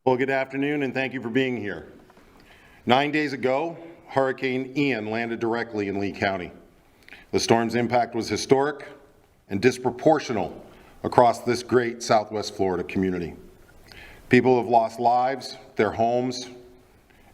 Well, good afternoon, and thank you for being here. 9 days ago, Hurricane Ian landed directly in Lee County. The storm's impact was historic and disproportional across this great Southwest Florida community. People have lost lives, their homes,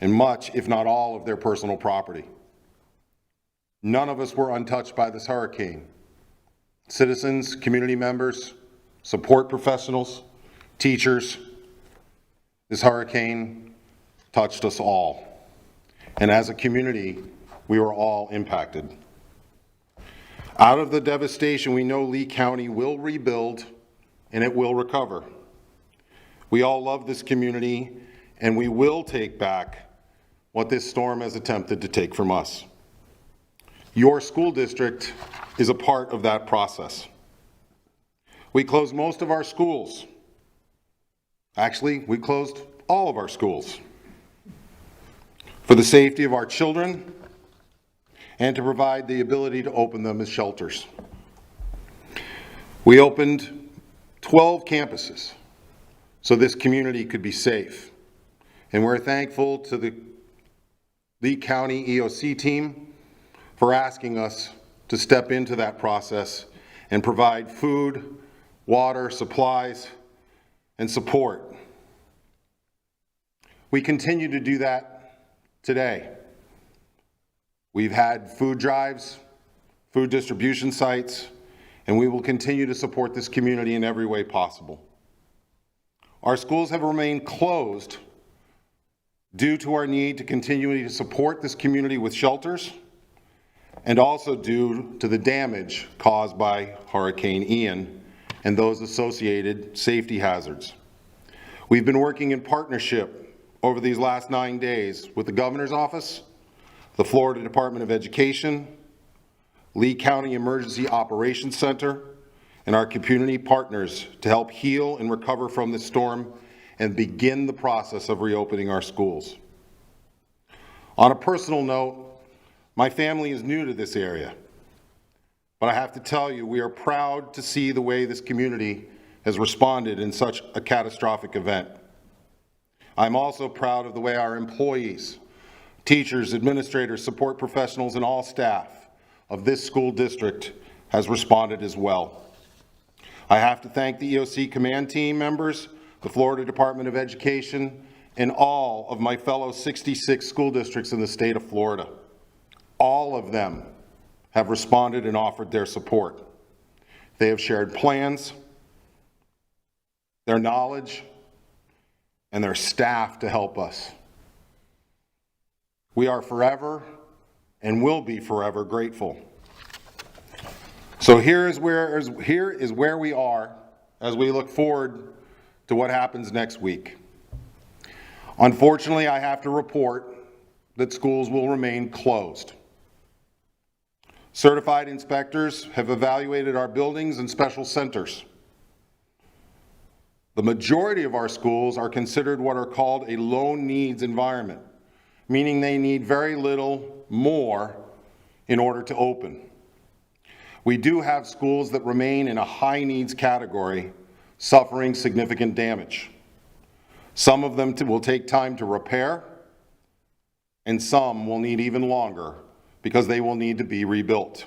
and much, if not all, of their personal property. None of us were untouched by this hurricane. Citizens, community members, support professionals, teachers, this hurricane touched us all. And as a community, we were all impacted. Out of the devastation, we know Lee County will rebuild and it will recover. We all love this community, and we will take back what this storm has attempted to take from us. Your school district is a part of that process. We closed most of our schools. Actually, we closed all of our schools for the safety of our children and to provide the ability to open them as shelters. We opened 12 campuses so this community could be safe. And we're thankful to the Lee County EOC team for asking us to step into that process and provide food, water, supplies, and support. We continue to do that today. We've had food drives, food distribution sites, and we will continue to support this community in every way possible. Our schools have remained closed due to our need to continue to support this community with shelters, and also due to the damage caused by Hurricane Ian and those associated safety hazards. We've been working in partnership over these last 9 days with the Governor's Office, the Florida Department of Education, Lee County Emergency Operations Center, and our community partners to help heal and recover from this storm and begin the process of reopening our schools. On a personal note, my family is new to this area, but I have to tell you, we are proud to see the way this community has responded in such a catastrophic event. I'm also proud of the way our employees, teachers, administrators, support professionals, and all staff of this school district has responded as well. I have to thank the EOC command team members, the Florida Department of Education, and all of my fellow 66 school districts in the state of Florida. All of them have responded and offered their support. They have shared plans, their knowledge, and their staff to help us. We are forever and will be forever grateful. So here is where we are as we look forward to what happens next week. Unfortunately, I have to report that schools will remain closed. Certified inspectors have evaluated our buildings and special centers. The majority of our schools are considered what are called a low needs environment, meaning they need very little more in order to open. We do have schools that remain in a high needs category, suffering significant damage. Some of them will take time to repair, and some will need even longer because they will need to be rebuilt.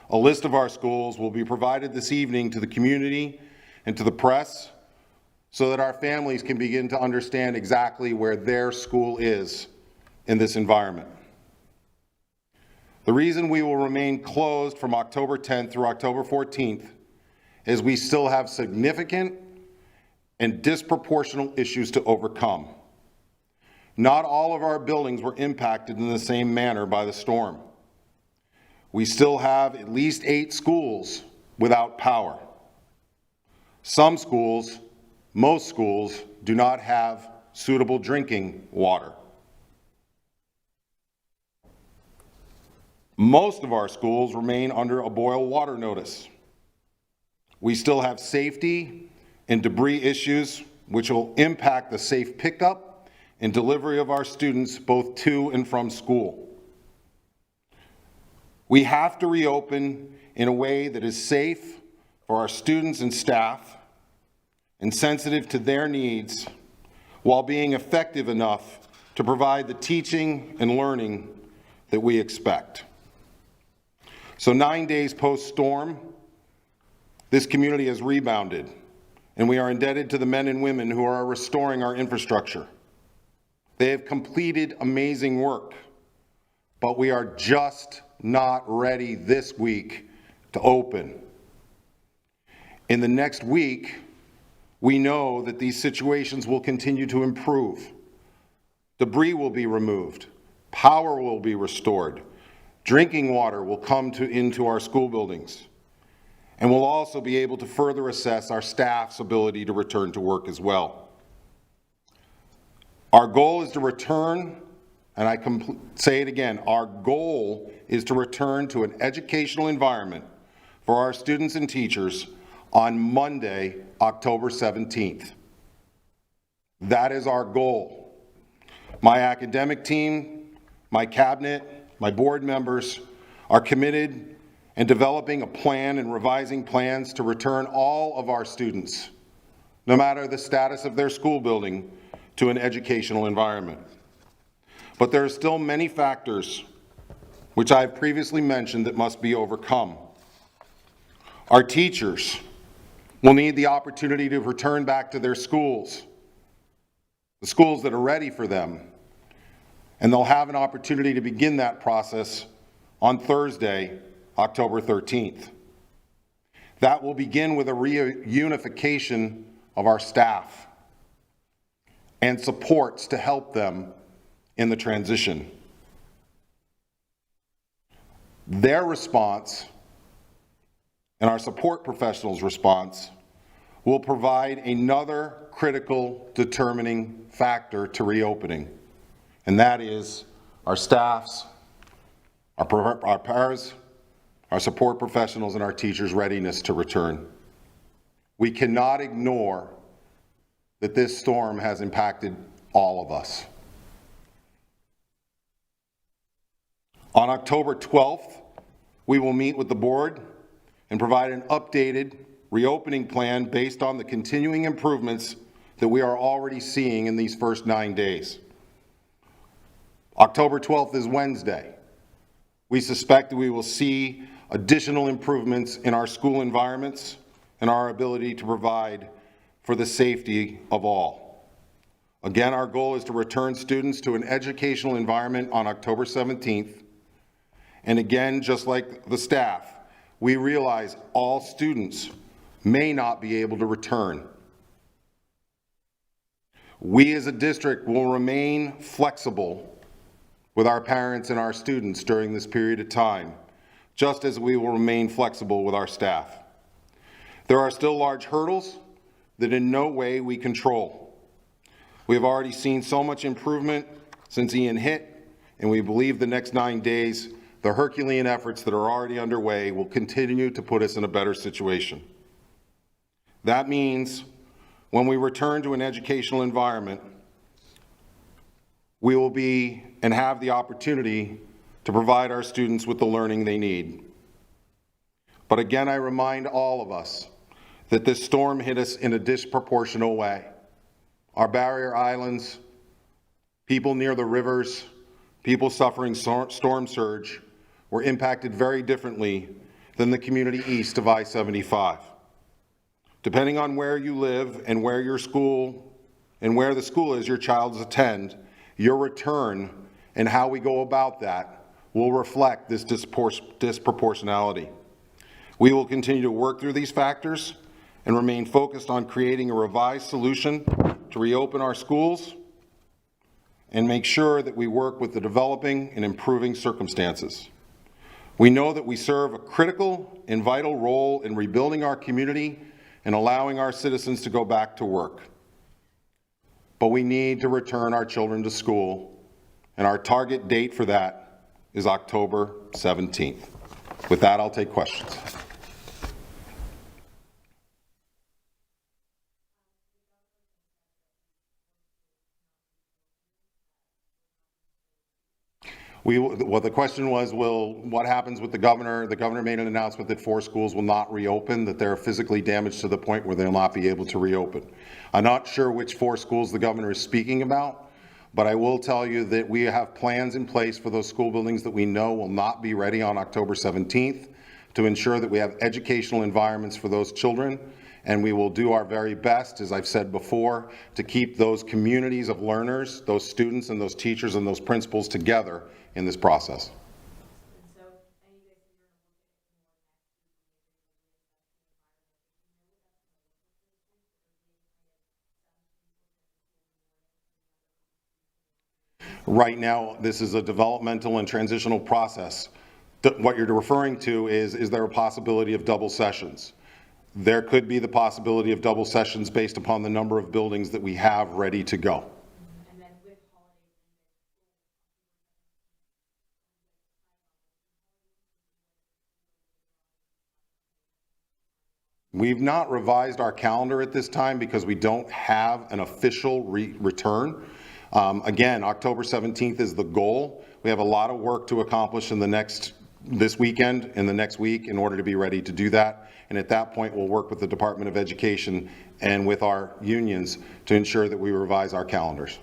A list of our schools will be provided this evening to the community and to the press so that our families can begin to understand exactly where their school is in this environment. The reason we will remain closed from October 10th through October 14th is we still have significant and disproportional issues to overcome. Not all of our buildings were impacted in the same manner by the storm. We still have at least 8 schools without power. Some schools, most schools, do not have suitable drinking water. Most of our schools remain under a boil water notice. We still have safety and debris issues which will impact the safe pickup and delivery of our students both to and from school. We have to reopen in a way that is safe for our students and staff and sensitive to their needs while being effective enough to provide the teaching and learning that we expect. So 9 days post-storm, this community has rebounded, and we are indebted to the men and women who are restoring our infrastructure. They have completed amazing work, but we are just not ready this week to open. In the next week, we know that these situations will continue to improve. Debris will be removed, power will be restored, drinking water will come into our school buildings, and we'll also be able to further assess our staff's ability to return to work as well. Our goal is to return, and I say it again, our goal is to return to an educational environment for our students and teachers on Monday, October 17th. That is our goal. My academic team, my cabinet, my board members are committed and developing a plan and revising plans to return all of our students, no matter the status of their school building, to an educational environment. But there are still many factors which I have previously mentioned that must be overcome. Our teachers will need the opportunity to return back to their schools, the schools that are ready for them, and they'll have an opportunity to begin that process on Thursday, October 13th. That will begin with a reunification of our staff and supports to help them in the transition. Their response and our support professionals' response will provide another critical determining factor to reopening, and that is our staffs, our paras, our support professionals, and our teachers' readiness to return. We cannot ignore that this storm has impacted all of us. On October 12th, we will meet with the board and provide an updated reopening plan based on the continuing improvements that we are already seeing in these first 9 days. October 12th is Wednesday. We suspect that we will see additional improvements in our school environments and our ability to provide for the safety of all. Again, our goal is to return students to an educational environment on October 17th. And again, just like the staff, we realize all students may not be able to return. We as a district will remain flexible with our parents and our students during this period of time, just as we will remain flexible with our staff. There are still large hurdles that in no way we control. We have already seen so much improvement since Ian hit, and we believe the next 9 days, the Herculean efforts that are already underway will continue to put us in a better situation. That means when we return to an educational environment, we will be and have the opportunity to provide our students with the learning they need. But again, I remind all of us that this storm hit us in a disproportionate way. Our barrier islands, people near the rivers, people suffering storm surge were impacted very differently than the community east of I-75. Depending on where you live and where your school and where the school is your child's attend, your return and how we go about that will reflect this disproportionality. We will continue to work through these factors and remain focused on creating a revised solution to reopen our schools and make sure that we work with the developing and improving circumstances. We know that we serve a critical and vital role in rebuilding our community and allowing our citizens to go back to work. But we need to return our children to school, and our target date for that is October 17th. With that, I'll take questions. Well, the question was, what happens with the governor? The governor made an announcement that 4 schools will not reopen, that they're physically damaged to the point where they'll not be able to reopen. I'm not sure which 4 schools the governor is speaking about, but I will tell you that we have plans in place for those school buildings that we know will not be ready on October 17th to ensure that we have educational environments for those children. And we will do our very best, as I've said before, to keep those communities of learners, those students and those teachers and those principals together in this process. Right now, this is a developmental and transitional process. What you're referring to is there a possibility of double sessions? There could be the possibility of double sessions based upon the number of buildings that we have ready to go. And then with We've not revised our calendar at this time because we don't have an official return. Again, October 17th is the goal. We have a lot of work to accomplish in this weekend and the next week in order to be ready to do that. And at that point, we'll work with the Department of Education and with our unions to ensure that we revise our calendars.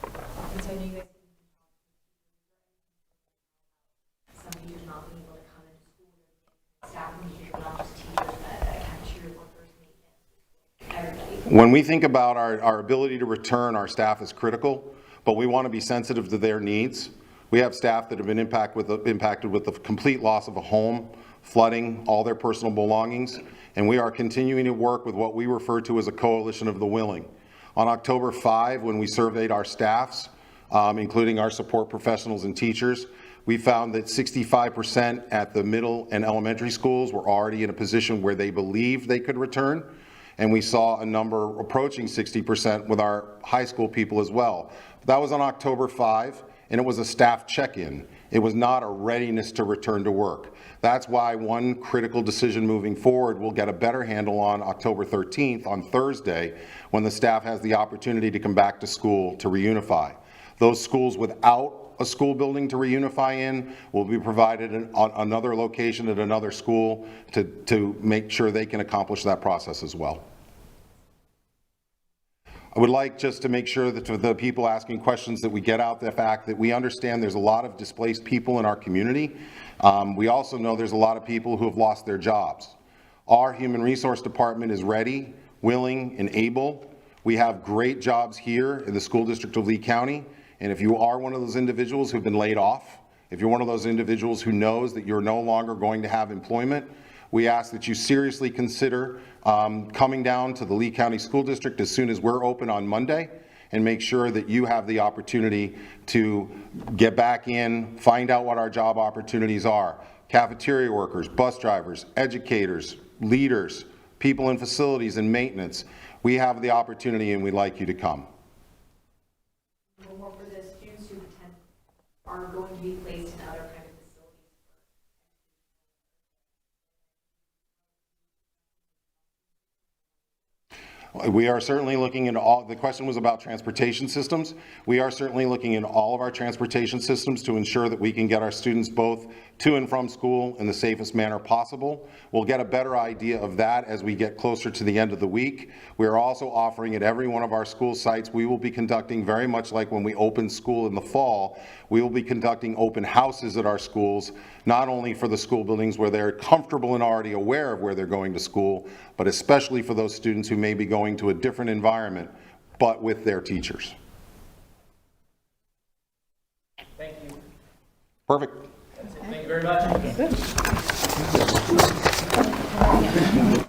And so do you guys some teachers not being able to come into school, staff and teachers, not just teachers, but cafeteria workers, maintenance, everybody? When we think about our ability to return, our staff is critical, but we want to be sensitive to their needs. We have staff that have been impacted with the complete loss of a home, flooding, all their personal belongings, and we are continuing to work with what we refer to as a coalition of the willing. On October 5, when we surveyed our staffs, including our support professionals and teachers, we found that 65% at the middle and elementary schools were already in a position where they believed they could return, and we saw a number approaching 60% with our high school people as well. That was on October 5. And it was a staff check-in. It was not a readiness to return to work. That's why one critical decision moving forward we'll get a better handle on October 13th, on Thursday, when the staff has the opportunity to come back to school to reunify. Those schools without a school building to reunify in will be provided on another location at another school to make sure they can accomplish that process as well. I would like just to make sure that for the people asking questions that we get out the fact that we understand there's a lot of displaced people in our community. We also know there's a lot of people who have lost their jobs. Our Human Resource Department is ready, willing, and able. We have great jobs here in the School District of Lee County, and if you are one of those individuals who've been laid off, if you're one of those individuals who knows that you're no longer going to have employment, we ask that you seriously consider coming down to the Lee County School District as soon as we're open on Monday and make sure that you have the opportunity to get back in, find out what our job opportunities are. Cafeteria workers, bus drivers, educators, leaders, people in facilities and maintenance. We have the opportunity and we'd like you to come. Or for the students who are going to be placed in other kind of facilities? We are certainly looking into all, the question was about transportation systems. We are certainly looking into all of our transportation systems to ensure that we can get our students both to and from school in the safest manner possible. We'll get a better idea of that as we get closer to the end of the week. We are also offering at every one of our school sites, we will be conducting, very much like when we open school in the fall, we will be conducting open houses at our schools, not only for the school buildings where they're comfortable and already aware of where they're going to school, but especially for those students who may be going to a different environment, but with their teachers. Thank you. Perfect. That's it. Thank you very much.